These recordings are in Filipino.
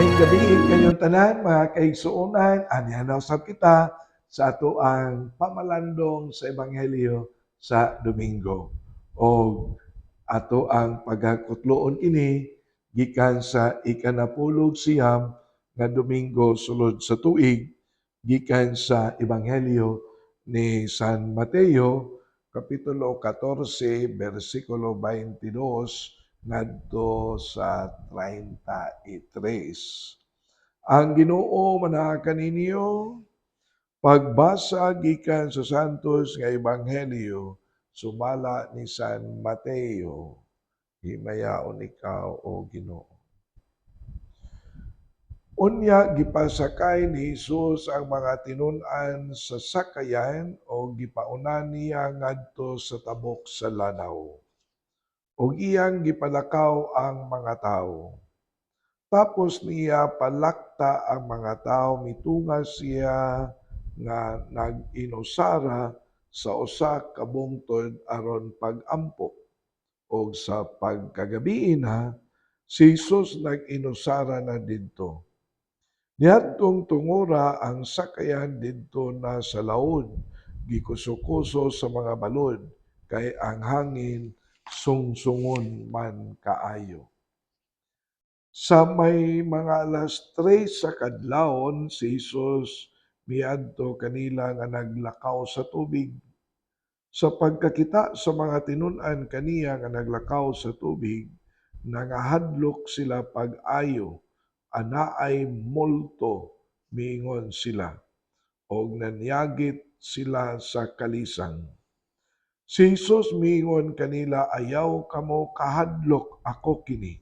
Maayong gabi kayong tanan, mga kaigsuonan, anyanawsab kita sa ato ang pamalandong sa Ebanghelyo sa Domingo. O ato ang pagkakutloon ini gikan sa ikanapulog siyam nga Domingo sulod sa tuig gikan sa Ebanghelyo ni San Mateo kapitulo 14 bersikulo 22 ngadto sa 33. Ang Ginoo manaag kaninyo pagbasa gikan sa Santos nga Ebanghelyo sumala ni San Mateo. Himayaon ikaw o Ginoo. Unya gipasakay ni Jesus ang mga tinun-an sa sakayan o gipaunan niya ngadto sa tabok sa lanaw. Ug iyang gipalakaw ang mga tawo. Tapos niya palakta ang mga tao mitunga siya nga nag-inusara sa usa ka bungtod aron pag-ampo. O sa pagkagabi na, si Jesus nag-inusara na didto. Niadtong tungura ang sakayan didto na sa laod, gikuso-kuso sa mga balod, kay ang hangin sungsungon man kaayo. Sa may mga alas 3 sa kadlawon, si Jesus miadto kanila nga naglakaw sa tubig. Sa pagkakita sa mga tinun-an kaniya nga naglakaw sa tubig, nangahadlok sila pag-ayo, anaay multo, miingon sila, og nanyagit sila sa kalisang. Si Jesus miingon kanila, ayaw kamo kahadlok, ako kini.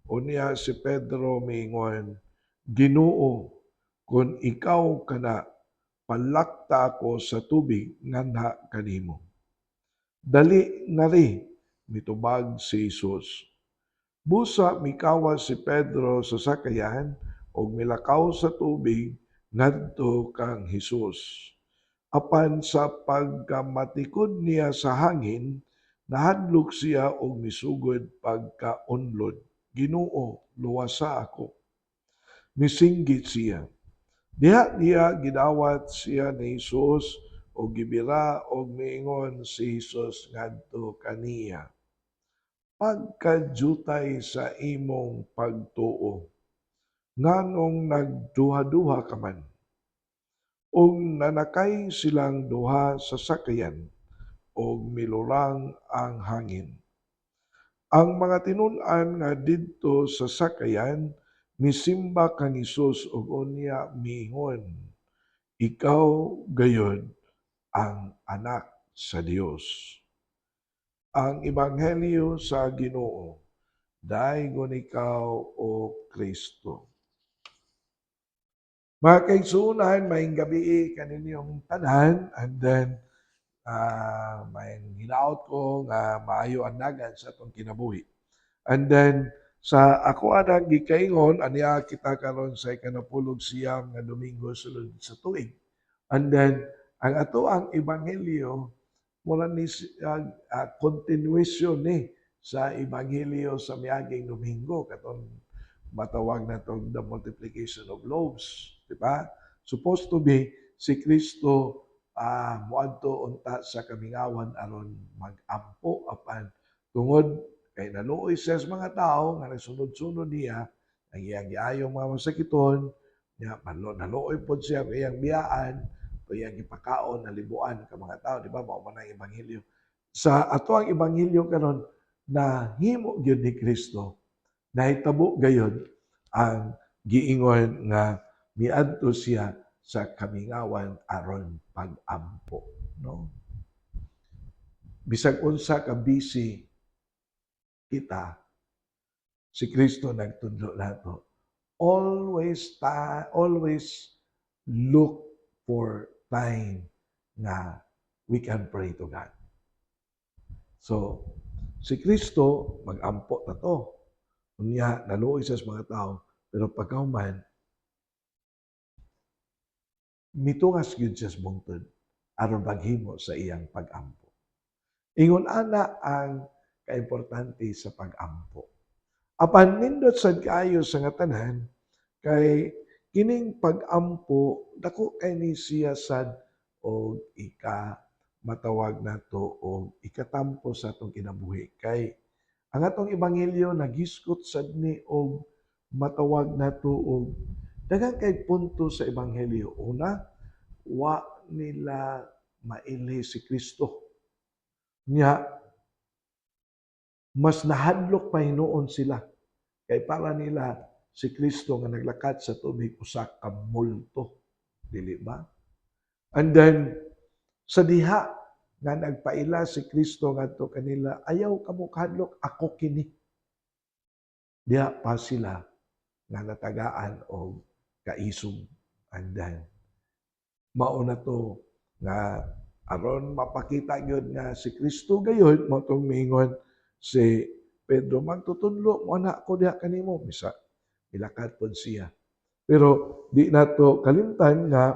Unya si Pedro miingon, Ginoo, kung ikaw kana, palakta ako sa tubig nganha kanimo. Dali na ri, mitubag si Jesus. Busa mikawas si Pedro sa sakayan ug milakaw sa tubig ngadto kang Hesus. Apan sa pagkamatikod niya sa hangin, nahadlok siya og misugod pagkaunlod. Ginoo, luwasa ako. Misinggit siya. Diha gidawat siya ni Jesus o gibira og miingon si Jesus ngadto kaniya. Pagkadutay sa imong pagtuo, nganong nagduha-duha ka man. Ug nanakay silang duha sa sakayan ug milurang ang hangin. Ang mga tinun-an nga didto sa sakayan misimba kang Hesus ug unya miingon, ikaw gayud ang anak sa Dios. Ang Ebanghelyo sa Ginoo. Dayon ikaw o Kristo. Mga kaigsuunan, maayong gabi kaninyong tanan, and then may hinaot ko nga maayo ang dagan sa atong kinabuhi. And then sa ako anang gikaingon, aniya kita karon sa ikanapulog siyam nga Domingo sulod sa tuig. And then ang ato ang Ebanghelyo mula ni continuation ni sa Ebanghelyo sa miaging Domingo katon matawag na to the multiplication of loaves, di ba? Supposed to be si Kristo moadto unta sa kamingawan aron mag-ampo apan tungod kay naluoy siya sa mga tao nga nagsunod-sunod niya ang iyang giayong mga masakiton niya naluoy pod siya ang iyang biyaan o iyang gipakaon na libuan ka mga tao, di ba? Mao man ang ebanghelyo. Sa ato ang ebanghelyo karon na himo gyud ni Kristo, nahitabo gayud ang giingon nga miadto siya sa kamingawan aron pag-ampo, no? Bisag unsa ka busy kita, si Kristo nagtudlo nato. Always look for time na we can pray to God. So, si Kristo mag-ampo na to. Unya, naluoy siya sa mga tao, pero pagkauman, mitungas gyud siya sa bungtod aron paghimo sa iyang pag-ampo. Ingon ana ang kaimportante sa pag-ampo. Apan nindot sad kaayo sa nga tanan Kay kining pag-ampo dako kay ni siya sad og matawag nato og ikatampo sa atong kinabuhi. Kay ang atong ebanghelyo nagisgot sad ni og matawag nato og daghang kay punto sa ebanghelyo. Una, wa nila maili si Kristo. Nya mas nahadlok pa hinuon sila kay para nila si Kristo nga naglakad sa tubig usa ka multo, dili ba? And then sa diha nga nagpaila si Kristo ngadto kanila, ayaw kamo kahadlok, ako kini. Diha pa sila nga natagaan og kaisog. And then mao na to nga aron mapakita gyud nga si Kristo gayud mao tong mingon si Pedro, magtutudlo mo na ako diha kanimo. Bisa ilakad pod siya. Pero di nato kalimtan nga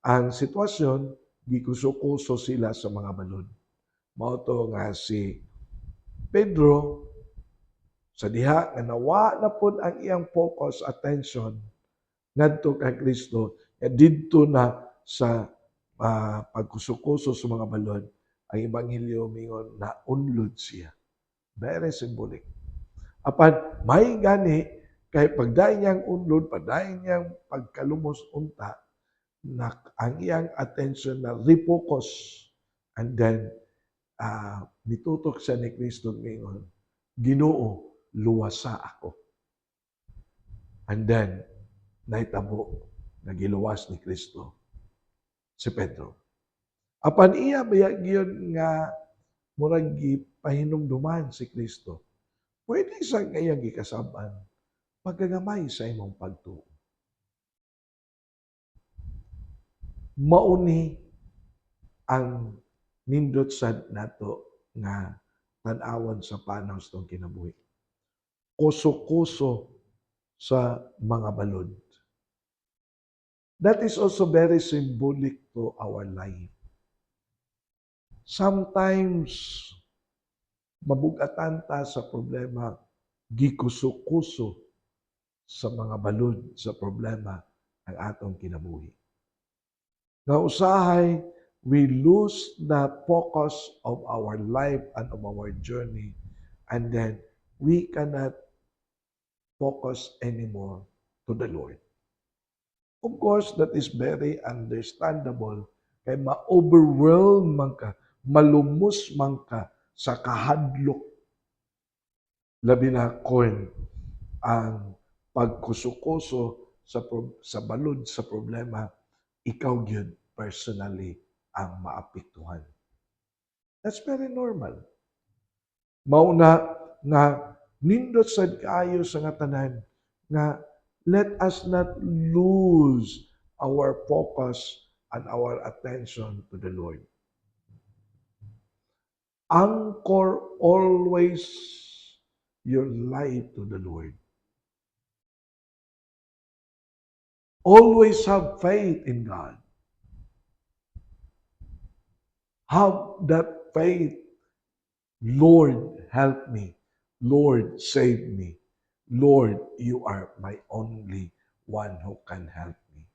ang sitwasyon gikuso-kuso sila sa mga balod. Mao to nga si Pedro sa diha nga nawa na pod ang iyang focus, attention ngadto kay Kristo, didto na sa pagkuso-kuso sa mga balod, ang ebanghelyo mingon na unlod siya. Very symbolic. Apan may gani kay pagdayon niyang unlod, pagdayon niyang pagkalumos unta, na ang iyang attention na refocus, and then mitutok siya ni Kristo mingon, Ginoo, luwasa ako. And then nahitabo na giluwas ni Kristo si Pedro. Apan iya baya giyon nga murag gipahinumduman si Kristo. Pwede sa iyang gikasab-an pagkagamay sa imong pagtuo. Mauni ang nindot sad nato nga tan-awon sa panaw sa itong kinabuhi. Kuso-kuso sa mga balod. That is also very symbolic to our life. Sometimes, mabugatan ta sa problema, gikuso-kuso sa mga balod sa problema ang atong kinabuhi. Nga usahay, we lose the focus of our life and of our journey, and then we cannot focus anymore to the Lord. Of course, that is very understandable kay ma-overwhelm man ka, malumos man ka sa kahadlok. Labi na kon ang pagkusukoso sa balod sa problema, ikaw gyud personally ang maapektuhan. That's very normal. Mauna nga nindot sad kaayo sa nga tanan nga let us not lose our focus and our attention to the Lord. Anchor always your life to the Lord. Always have faith in God. Have that faith. Lord, help me. Lord, save me. Lord, you are my only one who can help me.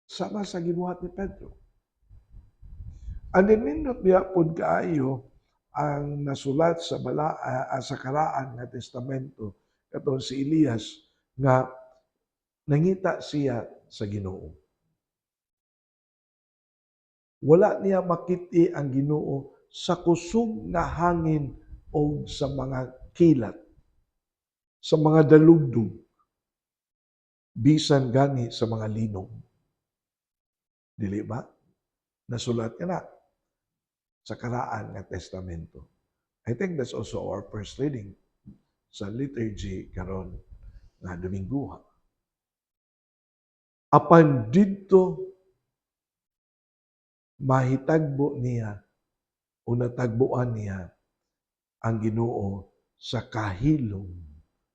Sama sa gibuhat ni Pedro. Ang nindot niya pod kaayo ang nasulat sa sa karaan nga testamento katong si Elias nga nangita siya sa Ginoo. Wala niya makiti ang Ginoo sa kusog nga hangin o sa mga kilat, sa mga dalugdog, bisan gani sa mga linog. Dili ba? Nasulat ka na sa karaan nga testamento. I think that's also our first reading sa liturgy karon nga Dominguha. Apan didto mahitagbo niya o natagbuan niya ang Ginoo sa kahilom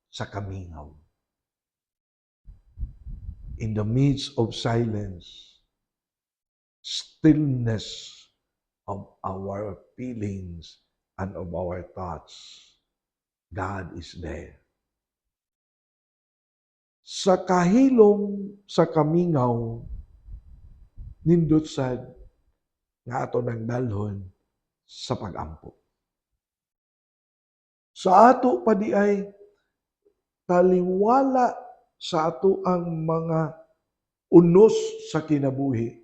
sa kamingaw. In the midst of silence, stillness of our feelings and of our thoughts, God is there. sa kahilom sa kamingaw nindot sad nga ato nang dalhon sa pag-ampo. Sa ato pa di ay taliwala sa ato ang mga unos sa kinabuhi,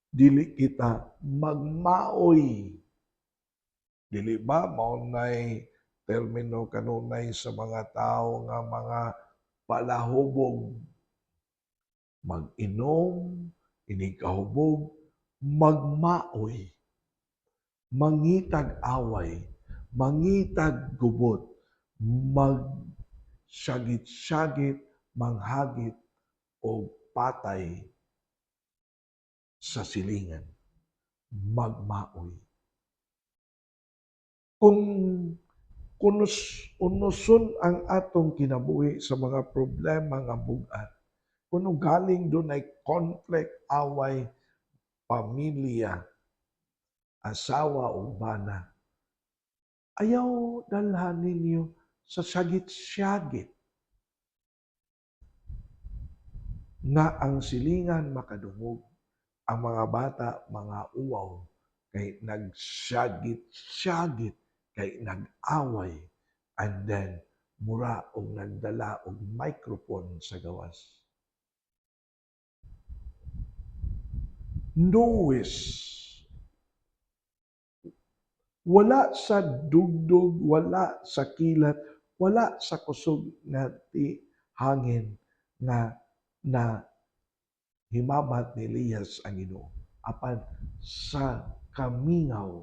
dili kita magmaoy. Dili ba maunay termino kanunay sa mga tao nga mga palahubog, mag-inom, inikahubog, magmaoy, mangitag away, mangitag gubot, magsyagit-syagit, manghagit o patay sa silingan, magmaoy. Kung unuson ang atong kinabuhi sa mga problema nga bugat, kung galing doon ay conflict, away, pamilya, asawa o bana, ayaw dalhan ninyo sa syagit-syagit nga ang silingan makadungog, ang mga bata, mga uwaw, kay nagsyagit-syagit, kay nag-away, and then mura og nagdala og microphone sa gawas. Knowes, wala sa dugdog, wala sa kilat, wala sa kusog nga hangin na himamat ni Elias ang Ginoo apan sa kamingaw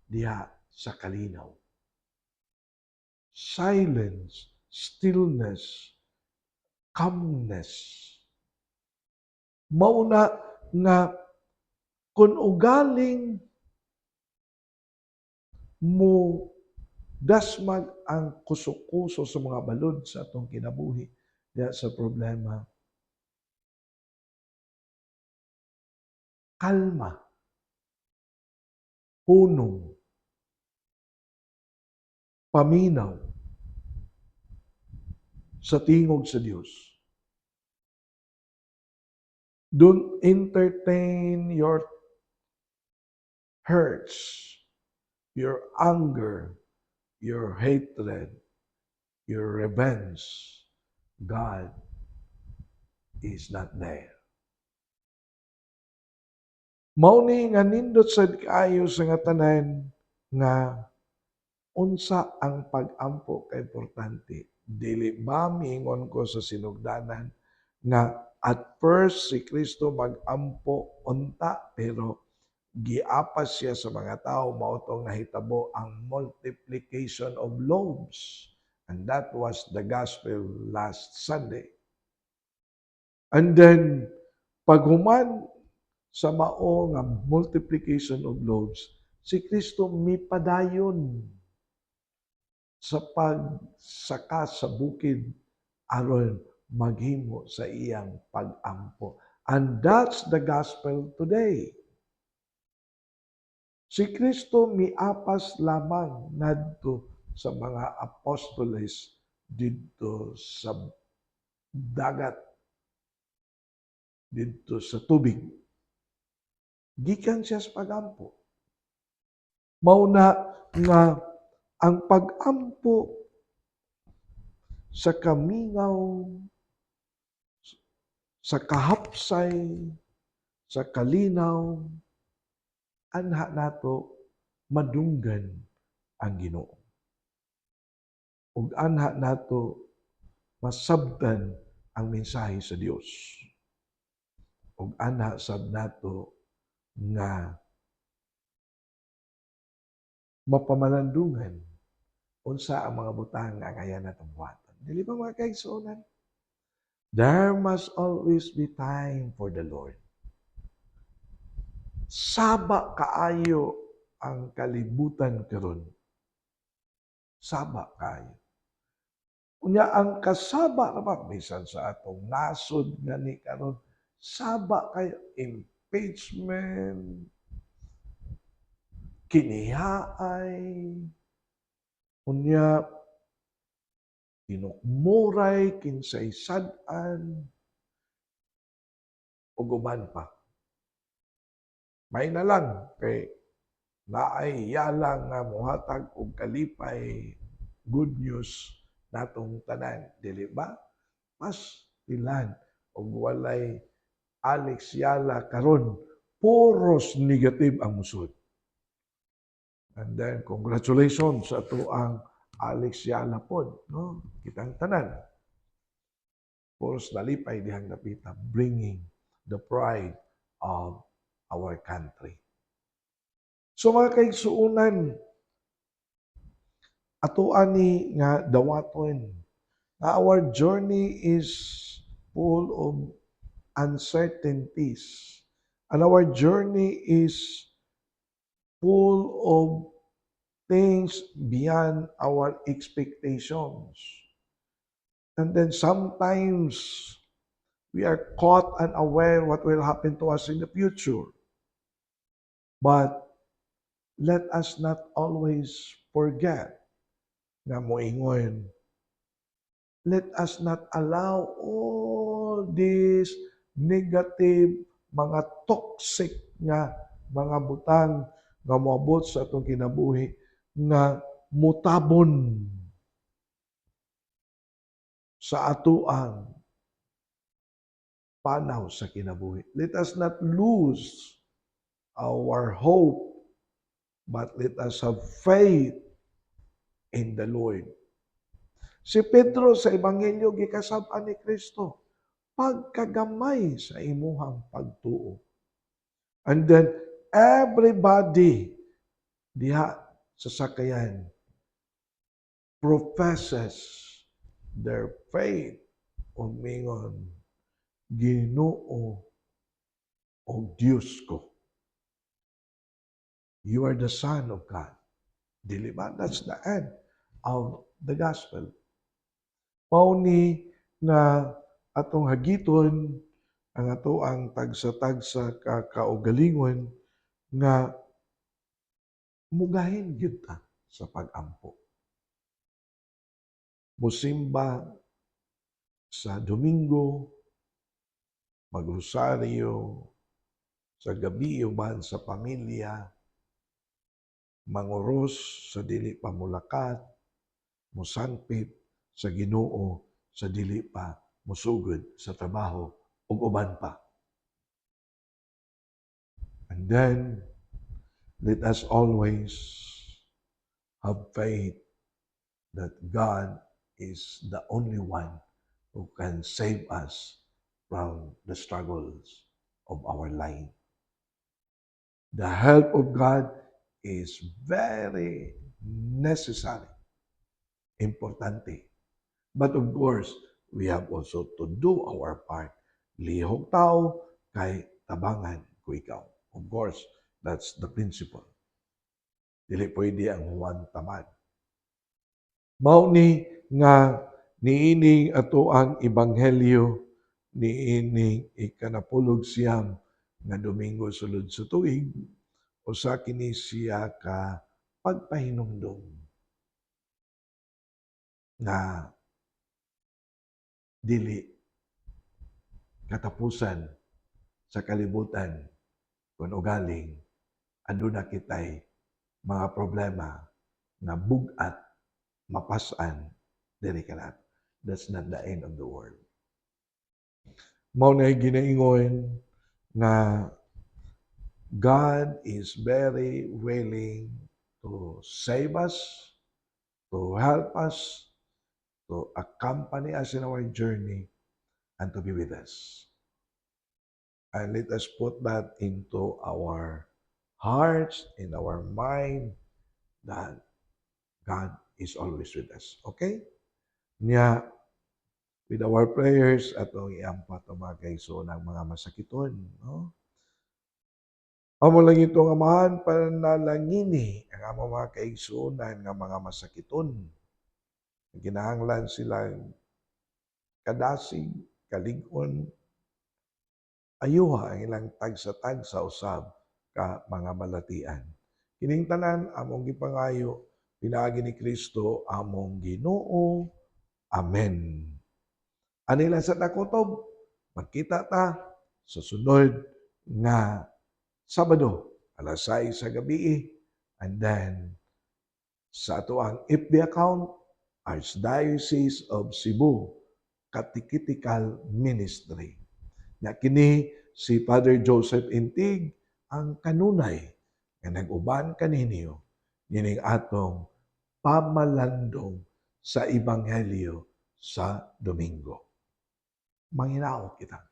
diha sa kalinaw. Silence, stillness, calmness. Mauna nga kung ugaling mo dasmag ang kuso-kuso sa mga balod sa atong kinabuhi diha sa problema, kalma, punong, paminaw sa tingog sa Dios. Don't entertain your hurts, your anger, your hatred, your revenge. God is not there. Mauni nga nindot sa kaayo sa nga tanan nga unsa ang pag-ampo ka importante. Dili ba miingon ko sa sinugdanan nga at first si Kristo mag-ampo unta pero giapas siya sa mga tao mao tong nahitabo ang multiplication of loaves, and that was the gospel last Sunday. And then paghuman sa mao nga multiplication of loaves, si Kristo mipadayon sa pagsaka sa bukid aron maghimo sa iyang pag-ampo. And that's the gospel today. Si Kristo miapas lamang ngadto sa mga apostoles didto sa dagat, didto sa tubig. Gikan siya sa pag-ampo. Mauna nga ang pag-ampo sa kamingaw, sa kahapsay, sa kalinaw, anha nato madunggan ang Ginoo. Ug anha nato masabtan ang mensahe sa Dios. Ug anha sab nato nga mapamalandungan unsa ang mga butang nga kaya natong buhaton. Dili ba mga kaigsuonan? There must always be time for the Lord. Saba kaayo ang kalibutan karon. Saba kaayo. Unya ang kasaba naman bisan sa atong nasod nga ni karon, saba kayo impeachment, kinihaay, unya tinukmuray kinsay sad-an ug uban pa. May na lang kay naay yala nga mohatag og kalipay good news natong tanan, dili ba? Mas tilan og walay Alex Yala karon puros negative ang musod. And then congratulations sa ato ang Alex Yala pod, no? Kitang tanan. Puros nalipay dihang napita, bringing the pride of our country. So mga kaigsuunan, ato ani nga dawaton, our journey is full of uncertainties. And our journey is full of things beyond our expectations. And then sometimes we are caught unaware what will happen to us in the future. But let us not always forget nga moingon, let us not allow all these negative, mga toxic nga mga butang nga moabot sa atong kinabuhi nga mutabon sa atoang panaw sa kinabuhi. Let us not lose our hope, but let us have faith in the Lord. Si Pedro sa Ebanghelyo gikasab-an ni Kristo, pagkagamay sa imuhang pagtuo. And then everybody diha sa sakayan professes their faith o mingon, Ginoo o Diyos ko. You are the Son of God. Dili ba? That's the end of the gospel. Mauni na atong hagiton ang ato ang tagsa-tagsa kaugalingon nga mugahin gyud ta sa pag-ampo. Musimba sa Domingo, magrosaryo, sa gabi uban sa pamilya, manguros sa dili pa mulakat, musangpit sa Ginoo sa dili pa musugod sa trabaho ug uban pa. And then let us always have faith that God is the only one who can save us from the struggles of our life. The help of God is very necessary, importante. But of course, we have also to do our part. Lihok tao, kay tabangan ko ikaw. Of course, that's the principle. Dili pwede ang huwan tamad. Mauni nga niining ato ang ebanghelyo, niining ikanapulog siyam nga Domingo sulod sa tuig, usa kini siya ka pagpahinumdom na dili katapusan sa kalibutan kung ugaling aduna kitay mga problema na bugat mapasan diri kanat. That's not the end of the world. Mao na ginaingon na God is very willing to save us, to help us, to accompany us in our journey, and to be with us. And let us put that into our hearts, in our mind, that God is always with us. Okay? Nya, with our prayers, atong iampat ang mga kaigsoon ng mga masakiton. No? Amo lang itong amahan, panalangini ang among mga kaigsuonan nga mga masakiton. Ginahanglan silang kadasig, kalig-on, ayuha ang ilang tagsa-tagsa usab ka mga balatian. Kining tanan among gipangayo pinaagi ni Kristo among Ginoo, Amen. Anila sa takotob, magkita ta sa sunod nga Sabado, alas 6 sa gabi, and then sa ato ang FB account, Archdiocese of Cebu Catechetical Ministry. Na kini si Father Joseph Intig ang kanunay nga nag-uban kaninyo nining atong pamalandong sa Ebanghelyo sa Domingo. Manginaot kita.